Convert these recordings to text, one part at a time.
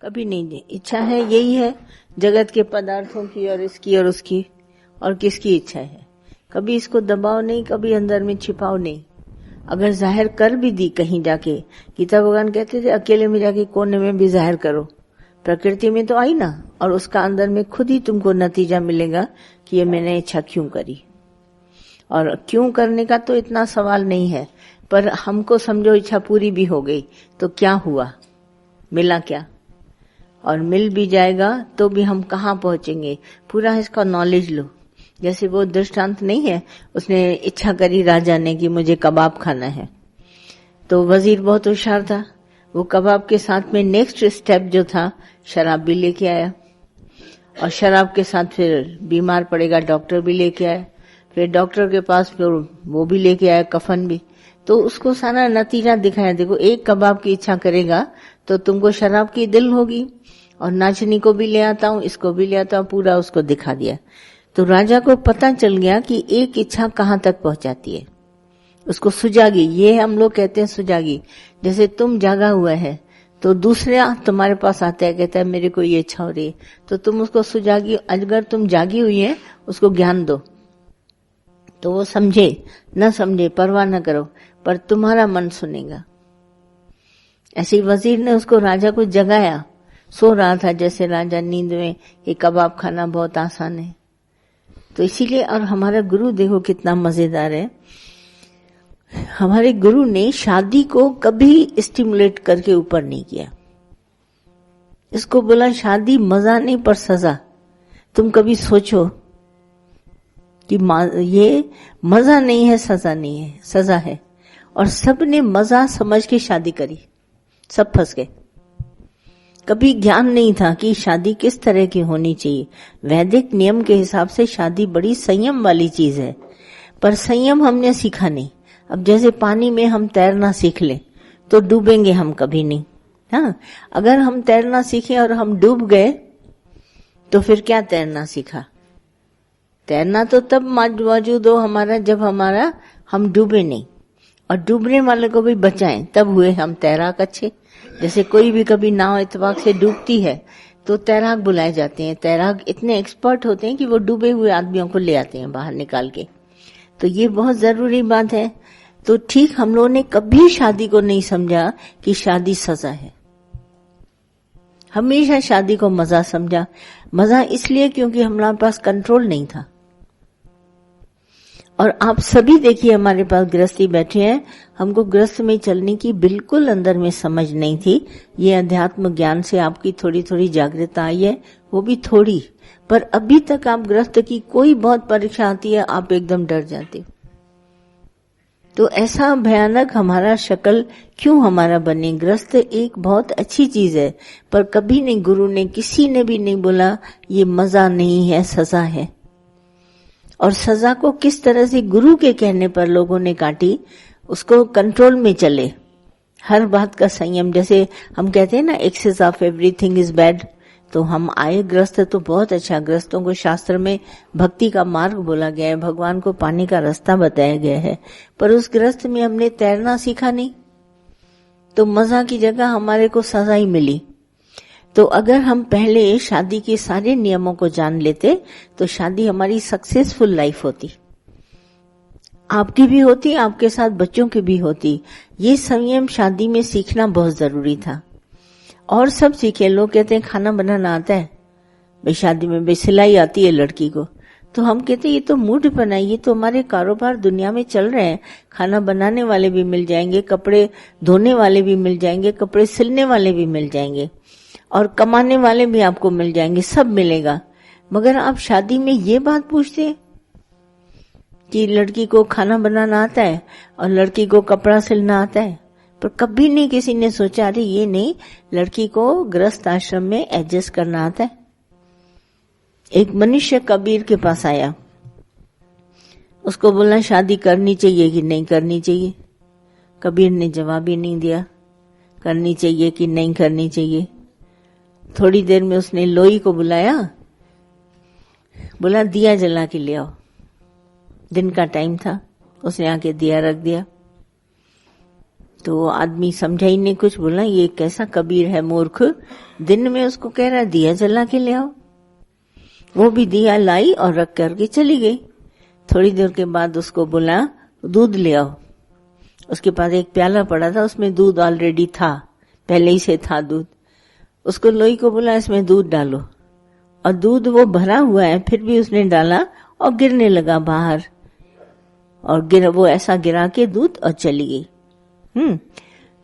कभी नहीं दी। इच्छा है यही है जगत के पदार्थों की और इसकी और उसकी, और किसकी इच्छा है। कभी इसको दबाओ नहीं, कभी अंदर में छिपाओ नहीं। अगर जाहिर कर भी दी कहीं जाके, गीता भगवान कहते थे अकेले में जाके कोने में भी जाहिर करो, प्रकृति में तो आई ना, और उसका अंदर में खुद ही तुमको नतीजा मिलेगा कि ये मैंने इच्छा क्यों करी। और क्यों करने का तो इतना सवाल नहीं है, पर हमको समझो इच्छा पूरी भी हो गई तो क्या हुआ, मिला क्या, और मिल भी जाएगा तो भी हम कहाँ पहुंचेंगे। पूरा इसका नॉलेज लो। जैसे वो दृष्टांत नहीं है, उसने इच्छा करी राजा ने कि मुझे कबाब खाना है, तो वजीर बहुत होशियार था, वो कबाब के साथ में नेक्स्ट स्टेप जो था शराब भी लेके आया, और शराब के साथ फिर बीमार पड़ेगा डॉक्टर भी लेके आया, फिर डॉक्टर के पास फिर वो भी लेके आया कफन भी। तो उसको सारा नतीजा दिखाया, देखो एक कबाब की इच्छा करेगा तो तुमको शराब की दिल होगी, और नाचनी को भी ले आता हूं, इसको भी ले आता हूं, पूरा उसको दिखा दिया। तो राजा को पता चल गया कि एक इच्छा कहाँ तक पहुंचाती है। उसको सुजागी, ये हम लोग कहते हैं सुजागी। जैसे तुम जागा हुआ है तो दूसरे तुम्हारे पास आता है, कहता है मेरे को ये इच्छा हो रही है, तो तुम उसको सुजागी, अगर तुम जागी हुई है उसको ज्ञान दो, तो वो समझे न समझे परवाह न करो, पर तुम्हारा मन सुनेगा। ऐसे ही वजीर ने उसको, राजा को जगाया, सो रहा था जैसे राजा नींद में, ये कबाब खाना बहुत आसान है। तो इसीलिए, और हमारा गुरु देखो कितना मजेदार है, हमारे गुरु ने शादी को कभी स्टिमुलेट करके ऊपर नहीं किया। इसको बोला शादी मजा नहीं पर सजा। तुम कभी सोचो कि ये मजा नहीं है, सजा नहीं है, सजा है। और सबने मजा समझ के शादी करी, सब फंस गए। कभी ज्ञान नहीं था कि शादी किस तरह की होनी चाहिए। वैदिक नियम के हिसाब से शादी बड़ी संयम वाली चीज है, पर संयम हमने सीखा नहीं। अब जैसे पानी में हम तैरना सीख ले तो डूबेंगे हम कभी नहीं। हाँ, अगर हम तैरना सीखे और हम डूब गए तो फिर क्या तैरना सीखा। तैरना तो तब मौजूद हो हमारा जब हम डूबे नहीं, और डूबने वाले को भी बचाएं, तब हुए हम तैराक अच्छे। जैसे कोई भी कभी नाव इत्तेफाक से डूबती है तो तैराक बुलाए जाते हैं। तैराक इतने एक्सपर्ट होते हैं कि वो डूबे हुए आदमियों को ले आते हैं बाहर निकाल के। तो ये बहुत जरूरी बात है। तो ठीक, हम लोगों ने कभी शादी को नहीं समझा कि शादी सजा है। हमेशा शादी को मजा समझा। मजा इसलिए क्योंकि हमारे पास कंट्रोल नहीं था। और आप सभी देखिए, हमारे पास गृहस्थी बैठे हैं, हमको गृहस्थ में चलने की बिल्कुल अंदर में समझ नहीं थी। ये अध्यात्म ज्ञान से आपकी थोड़ी थोड़ी जागृतता आई है, वो भी थोड़ी, पर अभी तक आप गृहस्थ की कोई बहुत परीक्षा आती है आप एकदम डर जाते हो। तो ऐसा भयानक हमारा शक्ल क्यों हमारा बने। गृहस्थ एक बहुत अच्छी चीज है, पर कभी नहीं, गुरु ने, किसी ने भी नहीं बोला ये मजा नहीं है, सजा है। और सजा को किस तरह से गुरु के कहने पर लोगों ने काटी, उसको कंट्रोल में चले, हर बात का संयम। जैसे हम कहते हैं ना, excess of everything is bad. तो हम आए गृहस्थ तो बहुत अच्छा, गृहस्थों को शास्त्र में भक्ति का मार्ग बोला गया है, भगवान को पाने का रास्ता बताया गया है, पर उस गृहस्थ में हमने तैरना सीखा नहीं, तो मजा की जगह हमारे को सजा ही मिली। तो अगर हम पहले शादी के सारे नियमों को जान लेते तो शादी हमारी सक्सेसफुल लाइफ होती, आपकी भी होती, आपके साथ बच्चों की भी होती। ये संयम शादी में सीखना बहुत जरूरी था। और सब सीखे। लोग कहते हैं खाना बनाना आता है भाई, शादी में भाई सिलाई आती है लड़की को, तो हम कहते हैं ये तो मूड बनाई, ये तो हमारे कारोबार दुनिया में चल रहे हैं। खाना बनाने वाले भी मिल जाएंगे, कपड़े धोने वाले भी मिल जाएंगे, कपड़े सिलने वाले भी मिल जाएंगे, और कमाने वाले भी आपको मिल जाएंगे, सब मिलेगा। मगर आप शादी में ये बात पूछते हैं कि लड़की को खाना बनाना आता है और लड़की को कपड़ा सिलना आता है, पर कभी नहीं किसी ने सोचा अरे ये नहीं, लड़की को गृहस्थ आश्रम में एडजस्ट करना आता है। एक मनुष्य कबीर के पास आया, उसको बोला शादी करनी चाहिए कि नहीं करनी चाहिए। कबीर ने जवाब ही नहीं दिया, करनी चाहिए कि नहीं करनी चाहिए। थोड़ी देर में उसने लोई को बुलाया, बोला दिया जला के ले आओ। दिन का टाइम था, उसने आके दिया रख दिया। तो आदमी समझा ही नहीं कुछ, बोला ये कैसा कबीर है मूर्ख, दिन में उसको कह रहा दिया जला के ले आओ। वो भी दिया लाई और रख करके चली गई। थोड़ी देर के बाद उसको बोला दूध ले आओ। उसके पास एक प्याला पड़ा था, उसमें दूध ऑलरेडी था, पहले ही से था दूध। उसको लोई को बोला इसमें दूध डालो, और दूध वो भरा हुआ है फिर भी उसने डाला और गिरने लगा बाहर, और वो ऐसा गिरा के दूध और चली गई।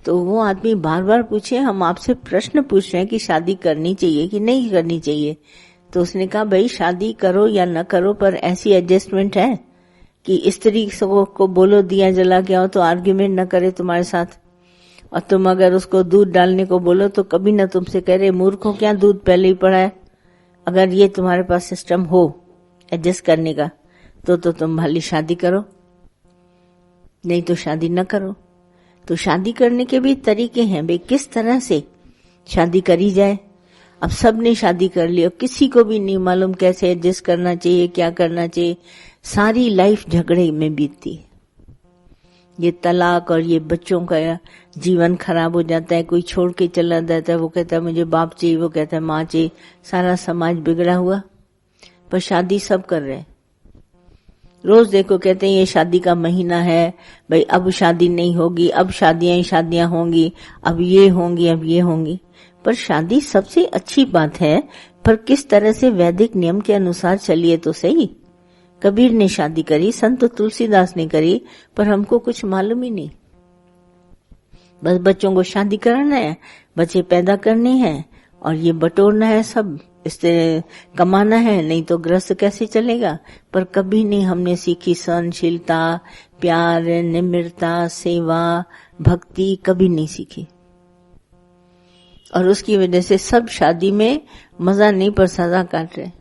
तो वो आदमी बार बार पूछे, हम आपसे प्रश्न पूछ रहे हैं कि शादी करनी चाहिए कि नहीं करनी चाहिए। तो उसने कहा भाई शादी करो या न करो, पर ऐसी एडजस्टमेंट है कि स्त्री को बोलो दिया जला के आओ तो आर्ग्यूमेंट न करे तुम्हारे साथ, और तुम अगर उसको दूध डालने को बोलो तो कभी न तुमसे कह रहे मूर्ख हो क्या, दूध पहले ही पड़ा है। अगर ये तुम्हारे पास सिस्टम हो एडजस्ट करने का तो तुम भली शादी करो, नहीं तो शादी न करो। तो शादी करने के भी तरीके हैं भाई, किस तरह से शादी करी जाए। अब सब ने शादी कर ली, किसी को भी नहीं मालूम कैसे एडजस्ट करना चाहिए, क्या करना चाहिए। सारी लाइफ झगड़े में बीतती है। ये तलाक और ये बच्चों का जीवन खराब हो जाता है, कोई छोड़ के चला जाता है, वो कहता है मुझे बाप चाहिए, वो कहता है माँ चाहिए, सारा समाज बिगड़ा हुआ। पर शादी सब कर रहे हैं। रोज देखो कहते हैं ये शादी का महीना है भाई, अब शादी नहीं होगी, अब शादियां ही शादियां होंगी, अब ये होंगी, अब ये होंगी। पर शादी सबसे अच्छी बात है, पर किस तरह से वैदिक नियम के अनुसार चलिए तो सही। कबीर ने शादी करी, संत तुलसीदास ने करी, पर हमको कुछ मालूम ही नहीं। बस बच्चों को शादी कराना है, बच्चे पैदा करने हैं और ये बटोरना है, सब इससे कमाना है, नहीं तो गृहस्थ कैसे चलेगा। पर कभी नहीं हमने सीखी सहनशीलता, प्यार, निम्रता, सेवा, भक्ति कभी नहीं सीखी। और उसकी वजह से सब शादी में मजा नहीं पर सजा काट रहे।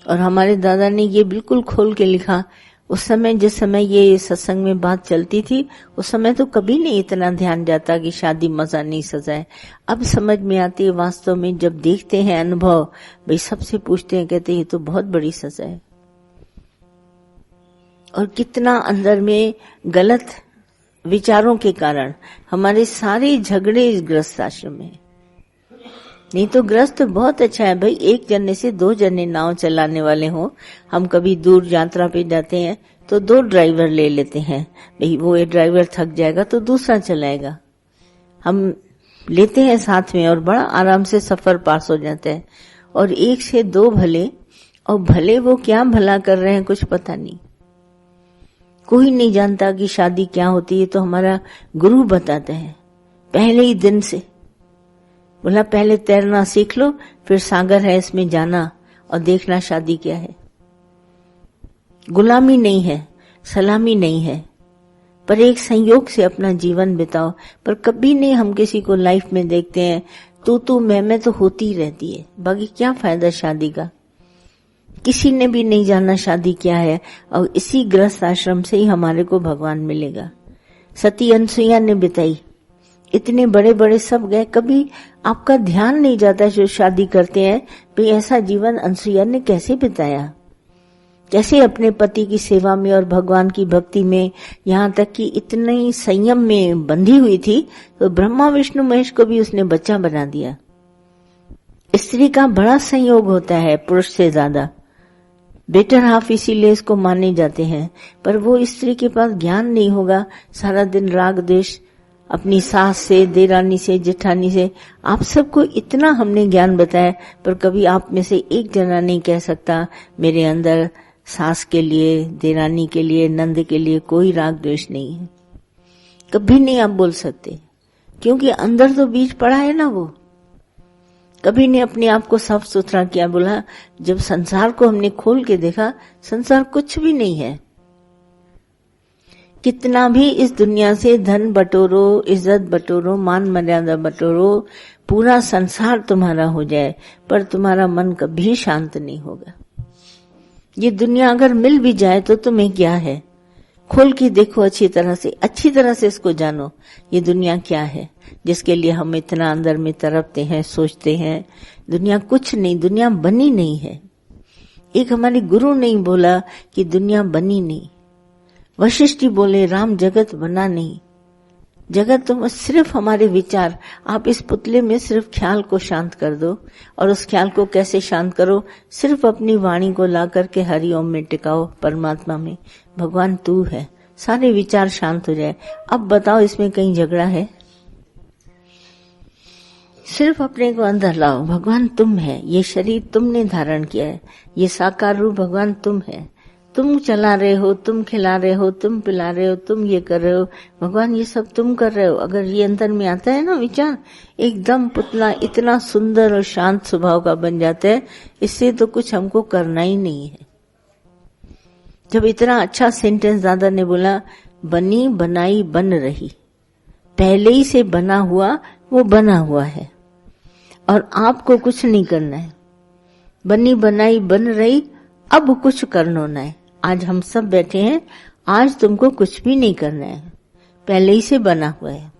और हमारे दादा ने ये बिल्कुल खोल के लिखा, उस समय जिस समय ये सत्संग में बात चलती थी उस समय तो कभी नहीं इतना ध्यान जाता कि शादी मजा नहीं सजा है। अब समझ में आती है वास्तव में, जब देखते हैं अनुभव, भाई सबसे पूछते हैं, कहते हैं ये तो बहुत बड़ी सजा है। और कितना अंदर में गलत विचारों के कारण हमारे सारे झगड़े इस गृहस्थ आश्रम में। नहीं तो गृहस्थ बहुत अच्छा है भाई, एक जने से दो जने नाव चलाने वाले हो। हम कभी दूर यात्रा पे जाते हैं तो दो ड्राइवर ले लेते हैं भाई, वो एक ड्राइवर थक जाएगा तो दूसरा चलाएगा, हम लेते हैं साथ में और बड़ा आराम से सफर पास हो जाता है। और एक से दो भले, और भले वो क्या भला कर रहे हैं कुछ पता नहीं। कोई नहीं जानता कि शादी क्या होती है, तो हमारा गुरु बताते हैं पहले ही दिन से। बोला पहले तैरना सीख लो, फिर सागर है इसमें जाना और देखना शादी क्या है। गुलामी नहीं है, सलामी नहीं है, पर एक संयोग से अपना जीवन बिताओ। पर कभी नहीं हम किसी को लाइफ में देखते हैं तू मैं तो होती रहती है। बाकी क्या फायदा शादी का। किसी ने भी नहीं जाना शादी क्या है, और इसी गृहस्थ आश्रम से ही हमारे को भगवान मिलेगा। सती अनसुईया ने बिताई, इतने बड़े बड़े सब गए, कभी आपका ध्यान नहीं जाता जो शादी करते हैं भाई ऐसा जीवन अनसुईया ने कैसे बिताया, कैसे अपने पति की सेवा में और भगवान की भक्ति में, यहाँ तक कि इतने संयम में बंधी हुई थी तो ब्रह्मा विष्णु महेश को भी उसने बच्चा बना दिया। स्त्री का बड़ा संयोग होता है पुरुष से ज्यादा, बेटर हाफ इसीलिए इसको माने जाते हैं। पर वो स्त्री के पास ज्ञान नहीं होगा, सारा दिन राग द्वेष अपनी सास से, देरानी से, जेठानी से, आप सबको इतना हमने ज्ञान बताया, पर कभी आप में से एक जना नहीं कह सकता मेरे अंदर सास के लिए, देरानी के लिए, नंद के लिए कोई राग द्वेष नहीं है। कभी नहीं आप बोल सकते, क्योंकि अंदर तो बीज पड़ा है ना। वो कभी ने अपने आप को साफ सुथरा किया। बोला जब संसार को हमने खोल के देखा, संसार कुछ भी नहीं है। कितना भी इस दुनिया से धन बटोरो, इज्जत बटोरो, मान मर्यादा बटोरो, पूरा संसार तुम्हारा हो जाए, पर तुम्हारा मन कभी शांत नहीं होगा। ये दुनिया अगर मिल भी जाए तो तुम्हें क्या है, खोल के देखो अच्छी तरह से इसको जानो। ये दुनिया क्या है जिसके लिए हम इतना अंदर में तरपते हैं, सोचते हैं। दुनिया कुछ नहीं, दुनिया बनी नहीं है। एक हमारे गुरु ने बोला कि दुनिया बनी नहीं। वशिष्ठ बोले राम जगत बना नहीं, जगत तो सिर्फ हमारे विचार, आप इस पुतले में सिर्फ ख्याल को शांत कर दो, और उस ख्याल को कैसे शांत करो, सिर्फ अपनी वाणी को ला करके हरि ओम में टिकाओ, परमात्मा में, भगवान तू है, सारे विचार शांत हो जाए। अब बताओ इसमें कहीं झगड़ा है? सिर्फ अपने को अंदर लाओ, भगवान तुम है, ये शरीर तुमने धारण किया है, ये साकार रूप भगवान तुम है, तुम चला रहे हो, तुम खिला रहे हो, तुम पिला रहे हो, तुम ये कर रहे हो, भगवान ये सब तुम कर रहे हो। अगर ये अंदर में आता है ना विचार, एकदम पुतला इतना सुंदर और शांत स्वभाव का बन जाता है, इससे तो कुछ हमको करना ही नहीं है। जब इतना अच्छा सेंटेंस दादा ने बोला, बनी बनाई बन रही, पहले ही से बना हुआ वो बना हुआ है और आपको कुछ नहीं करना है। बनी बनाई बन रही, अब कुछ करना ना है। आज हम सब बैठे हैं, आज तुमको कुछ भी नहीं करना है, पहले ही से बना हुआ है।